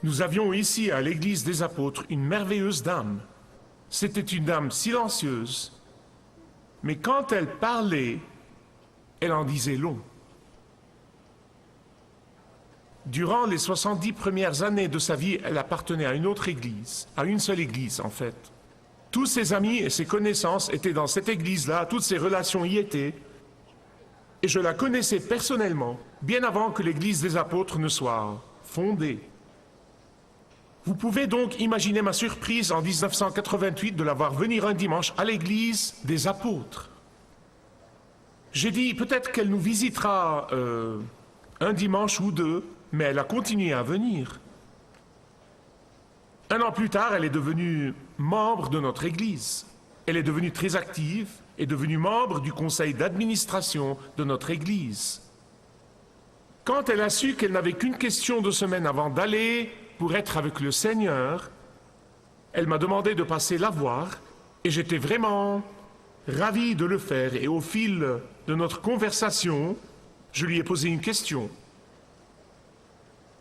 Nous avions ici à l'église des apôtres une merveilleuse dame. C'était une dame silencieuse, mais quand elle parlait, elle en disait long. Durant les 70 premières années de sa vie, elle appartenait à une autre église, à une seule église en fait. Tous ses amis et ses connaissances étaient dans cette église-là, toutes ses relations y étaient. Et je la connaissais personnellement, bien avant que l'église des apôtres ne soit fondée. Vous pouvez donc imaginer ma surprise en 1988 de la voir venir un dimanche à l'église des apôtres. J'ai dit peut-être qu'elle nous visitera un dimanche ou deux, mais elle a continué à venir. Un an plus tard, elle est devenue membre de notre église. Elle est devenue très active et devenue membre du conseil d'administration de notre église. Quand elle a su qu'elle n'avait qu'une question de semaine avant d'aller pour être avec le Seigneur, elle m'a demandé de passer la voir et j'étais vraiment ravi de le faire. Et au fil de notre conversation, je lui ai posé une question.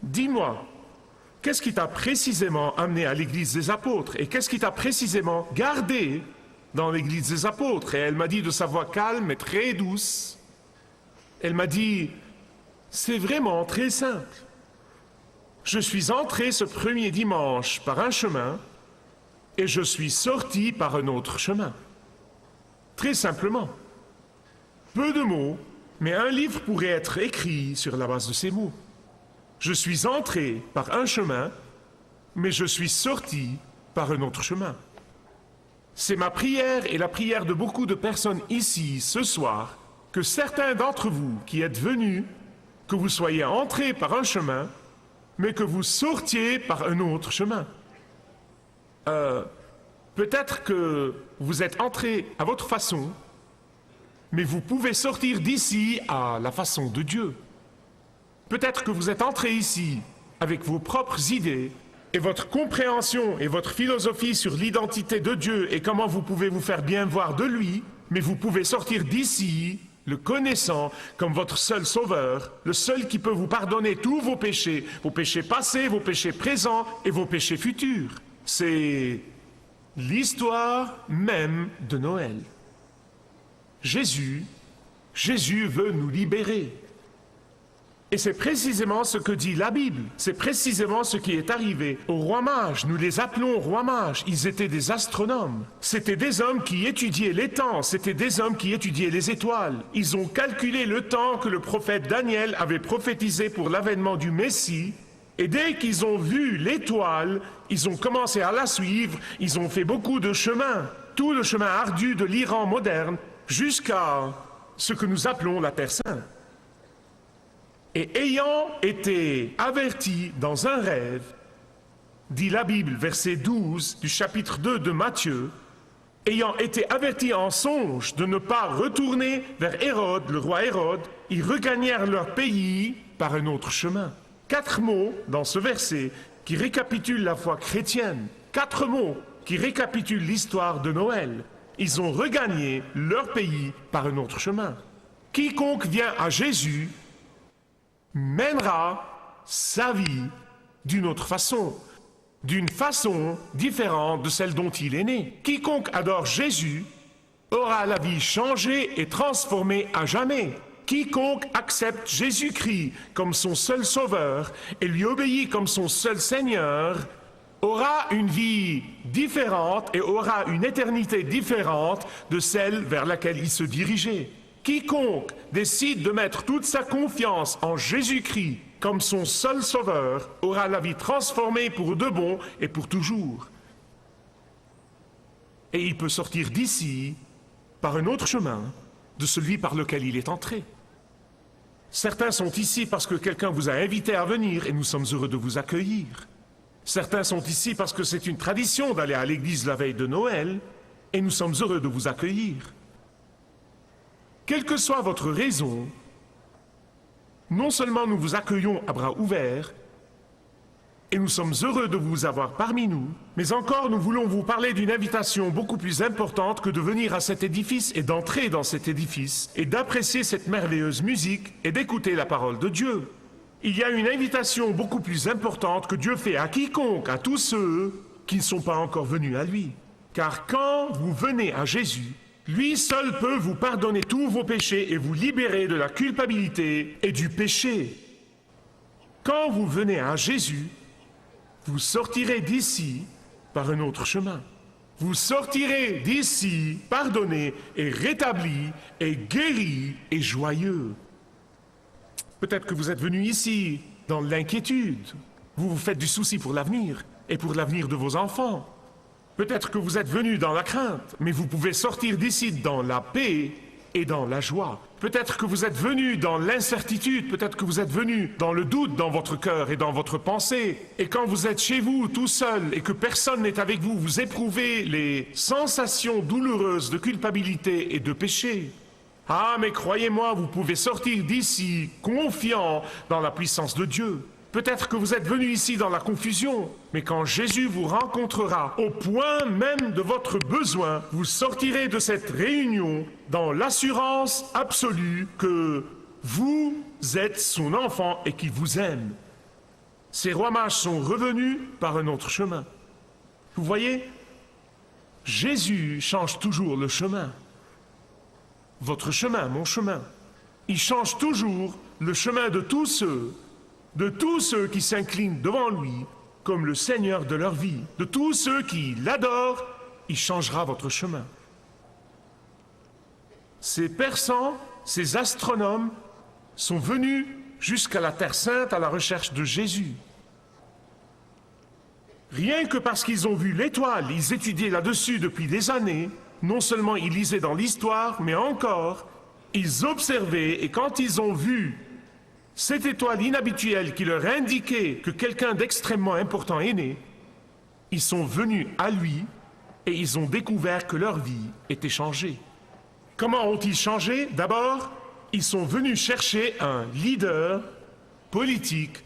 Dis-moi, qu'est-ce qui t'a précisément amené à l'église des apôtres et qu'est-ce qui t'a précisément gardé dans l'église des apôtres? Et elle m'a dit de sa voix calme et très douce, elle m'a dit, c'est vraiment très simple. Je suis entré ce premier dimanche par un chemin et je suis sorti par un autre chemin. Très simplement. Peu de mots, mais un livre pourrait être écrit sur la base de ces mots. Je suis entré par un chemin, mais je suis sorti par un autre chemin. C'est ma prière et la prière de beaucoup de personnes ici ce soir, que certains d'entre vous qui êtes venus, que vous soyez entrés par un chemin, mais que vous sortiez par un autre chemin. Peut-être que vous êtes entrés à votre façon, mais vous pouvez sortir d'ici à la façon de Dieu. Peut-être que vous êtes entrés ici avec vos propres idées et votre compréhension et votre philosophie sur l'identité de Dieu et comment vous pouvez vous faire bien voir de lui, mais vous pouvez sortir d'ici le connaissant comme votre seul sauveur, le seul qui peut vous pardonner tous vos péchés passés, vos péchés présents et vos péchés futurs. C'est l'histoire même de Noël. Jésus veut nous libérer. Et c'est précisément ce que dit la Bible. C'est précisément ce qui est arrivé aux rois mages. Nous les appelons rois mages. Ils étaient des astronomes. C'était des hommes qui étudiaient les temps. C'était des hommes qui étudiaient les étoiles. Ils ont calculé le temps que le prophète Daniel avait prophétisé pour l'avènement du Messie. Et dès qu'ils ont vu l'étoile, ils ont commencé à la suivre. Ils ont fait beaucoup de chemin. Tout le chemin ardu de l'Iran moderne jusqu'à ce que nous appelons la Terre Sainte. Et ayant été avertis dans un rêve, dit la Bible, verset 12 du chapitre 2 de Matthieu, ayant été avertis en songe de ne pas retourner vers Hérode, le roi Hérode, ils regagnèrent leur pays par un autre chemin. 4 mots dans ce verset qui récapitulent la foi chrétienne. 4 mots qui récapitulent l'histoire de Noël. Ils ont regagné leur pays par un autre chemin. Quiconque vient à Jésus mènera sa vie d'une autre façon, d'une façon différente de celle dont il est né. Quiconque adore Jésus aura la vie changée et transformée à jamais. Quiconque accepte Jésus-Christ comme son seul sauveur et lui obéit comme son seul Seigneur aura une vie différente et aura une éternité différente de celle vers laquelle il se dirigeait. Quiconque décide de mettre toute sa confiance en Jésus-Christ comme son seul sauveur aura la vie transformée pour de bon et pour toujours. Et il peut sortir d'ici par un autre chemin de celui par lequel il est entré. Certains sont ici parce que quelqu'un vous a invité à venir et nous sommes heureux de vous accueillir. Certains sont ici parce que c'est une tradition d'aller à l'église la veille de Noël et nous sommes heureux de vous accueillir. Quelle que soit votre raison, non seulement nous vous accueillons à bras ouverts, et nous sommes heureux de vous avoir parmi nous, mais encore nous voulons vous parler d'une invitation beaucoup plus importante que de venir à cet édifice et d'entrer dans cet édifice, et d'apprécier cette merveilleuse musique et d'écouter la parole de Dieu. Il y a une invitation beaucoup plus importante que Dieu fait à quiconque, à tous ceux qui ne sont pas encore venus à lui. Car quand vous venez à Jésus, lui seul peut vous pardonner tous vos péchés et vous libérer de la culpabilité et du péché. Quand vous venez à Jésus, vous sortirez d'ici par un autre chemin. Vous sortirez d'ici pardonné et rétabli et guéri et joyeux. Peut-être que vous êtes venu ici dans l'inquiétude. Vous vous faites du souci pour l'avenir et pour l'avenir de vos enfants. Peut-être que vous êtes venu dans la crainte, mais vous pouvez sortir d'ici dans la paix et dans la joie. Peut-être que vous êtes venu dans l'incertitude, peut-être que vous êtes venu dans le doute dans votre cœur et dans votre pensée. Et quand vous êtes chez vous tout seul et que personne n'est avec vous, vous éprouvez les sensations douloureuses de culpabilité et de péché. Ah, mais croyez-moi, vous pouvez sortir d'ici confiant dans la puissance de Dieu. Peut-être que vous êtes venu ici dans la confusion, mais quand Jésus vous rencontrera au point même de votre besoin, vous sortirez de cette réunion dans l'assurance absolue que vous êtes son enfant et qu'il vous aime. Ces rois mages sont revenus par un autre chemin. Vous voyez, Jésus change toujours le chemin. Votre chemin, mon chemin. Il change toujours le chemin de tous ceux qui s'inclinent devant lui comme le Seigneur de leur vie. De tous ceux qui l'adorent, il changera votre chemin. Ces persans, ces astronomes sont venus jusqu'à la Terre Sainte à la recherche de Jésus. Rien que parce qu'ils ont vu l'étoile, ils étudiaient là-dessus depuis des années. Non seulement ils lisaient dans l'histoire, mais encore, ils observaient et quand ils ont vu cette étoile inhabituelle qui leur indiquait que quelqu'un d'extrêmement important est né, ils sont venus à lui et ils ont découvert que leur vie était changée. Comment ont-ils changé? D'abord, ils sont venus chercher un leader politique,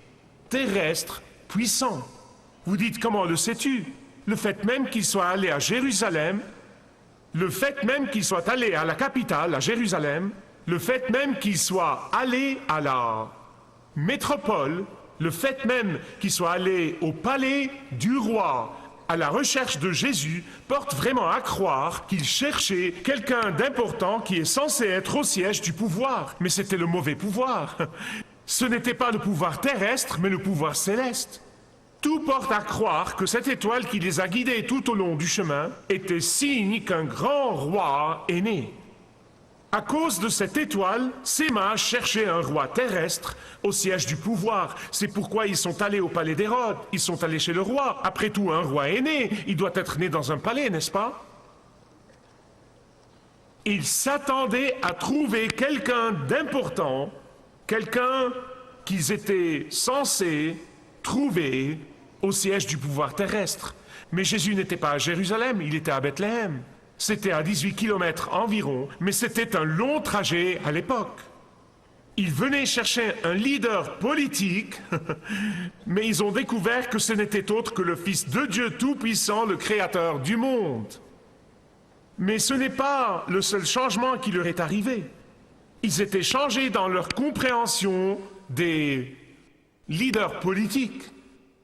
terrestre, puissant. Vous dites, comment le sais-tu? Le fait même qu'il soit allé à Jérusalem, le fait même qu'il soit allé à la capitale, à Jérusalem, le fait même qu'il soit allé à la métropole, le fait même qu'il soit allé au palais du roi à la recherche de Jésus, porte vraiment à croire qu'il cherchait quelqu'un d'important qui est censé être au siège du pouvoir. Mais c'était le mauvais pouvoir. Ce n'était pas le pouvoir terrestre, mais le pouvoir céleste. Tout porte à croire que cette étoile qui les a guidés tout au long du chemin était signe qu'un grand roi est né. À cause de cette étoile, ces mages cherchaient un roi terrestre au siège du pouvoir. C'est pourquoi ils sont allés au palais d'Hérode. Ils sont allés chez le roi. Après tout, un roi est né. Il doit être né dans un palais, n'est-ce pas? Ils s'attendaient à trouver quelqu'un d'important, quelqu'un qu'ils étaient censés trouver au siège du pouvoir terrestre. Mais Jésus n'était pas à Jérusalem, il était à Bethléem. C'était à 18 kilomètres environ, mais c'était un long trajet à l'époque. Ils venaient chercher un leader politique, mais ils ont découvert que ce n'était autre que le Fils de Dieu Tout-Puissant, le Créateur du monde. Mais ce n'est pas le seul changement qui leur est arrivé. Ils étaient changés dans leur compréhension des leaders politiques,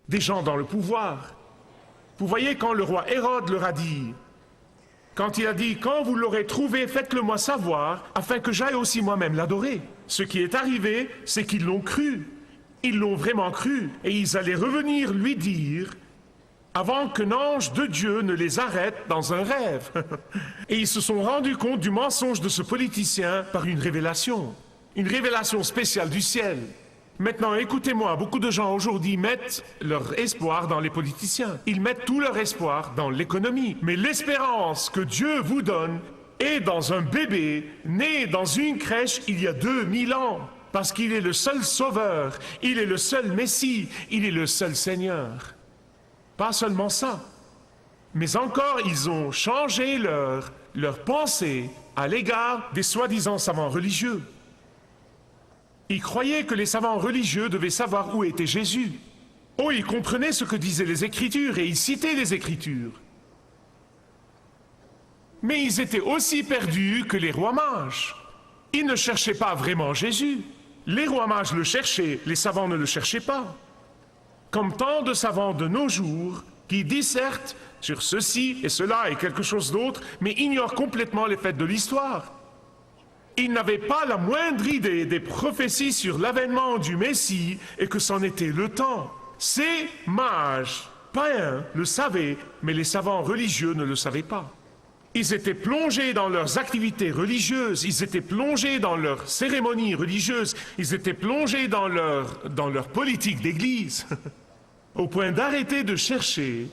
des gens dans le pouvoir. Vous voyez, quand le roi Hérode leur a dit, quand il a dit, quand vous l'aurez trouvé, faites-le-moi savoir, afin que j'aille aussi moi-même l'adorer. Ce qui est arrivé, c'est qu'ils l'ont cru. Ils l'ont vraiment cru. Et ils allaient revenir lui dire, avant qu'un ange de Dieu ne les arrête dans un rêve. Et ils se sont rendus compte du mensonge de ce politicien par une révélation spéciale du ciel. Maintenant, écoutez-moi, beaucoup de gens aujourd'hui mettent leur espoir dans les politiciens. Ils mettent tout leur espoir dans l'économie. Mais l'espérance que Dieu vous donne est dans un bébé né dans une crèche il y a 2000 ans. Parce qu'il est le seul sauveur, il est le seul Messie, il est le seul Seigneur. Pas seulement ça, mais encore ils ont changé leur pensée à l'égard des soi-disant savants religieux. Ils croyaient que les savants religieux devaient savoir où était Jésus. Oh, ils comprenaient ce que disaient les Écritures et ils citaient les Écritures. Mais ils étaient aussi perdus que les rois mages. Ils ne cherchaient pas vraiment Jésus. Les rois mages le cherchaient, les savants ne le cherchaient pas. Comme tant de savants de nos jours qui dissertent sur ceci et cela et quelque chose d'autre, mais ignorent complètement les faits de l'histoire. Ils n'avaient pas la moindre idée des prophéties sur l'avènement du Messie et que c'en était le temps. Ces mages païens le savaient, mais les savants religieux ne le savaient pas. Ils étaient plongés dans leurs activités religieuses, ils étaient plongés dans leurs cérémonies religieuses, ils étaient plongés dans leur politique d'église, au point d'arrêter de chercher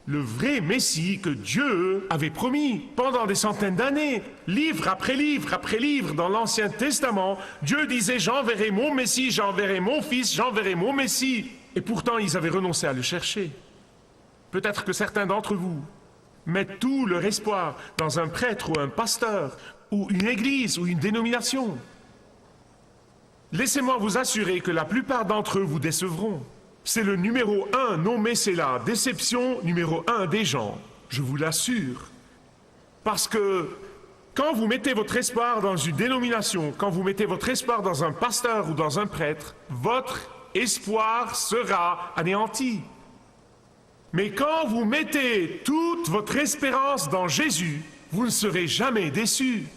le vrai Messie que Dieu avait promis pendant des centaines d'années. Livre après livre après livre dans l'Ancien Testament, Dieu disait « J'enverrai mon Messie, j'enverrai mon Fils, j'enverrai mon Messie ». Et pourtant, ils avaient renoncé à le chercher. Peut-être que certains d'entre vous mettent tout leur espoir dans un prêtre ou un pasteur, ou une église ou une dénomination. Laissez-moi vous assurer que la plupart d'entre eux vous décevront. C'est le numéro 1 nommé, c'est la déception numéro 1 des gens, je vous l'assure. Parce que quand vous mettez votre espoir dans une dénomination, quand vous mettez votre espoir dans un pasteur ou dans un prêtre, votre espoir sera anéanti. Mais quand vous mettez toute votre espérance dans Jésus, vous ne serez jamais déçus.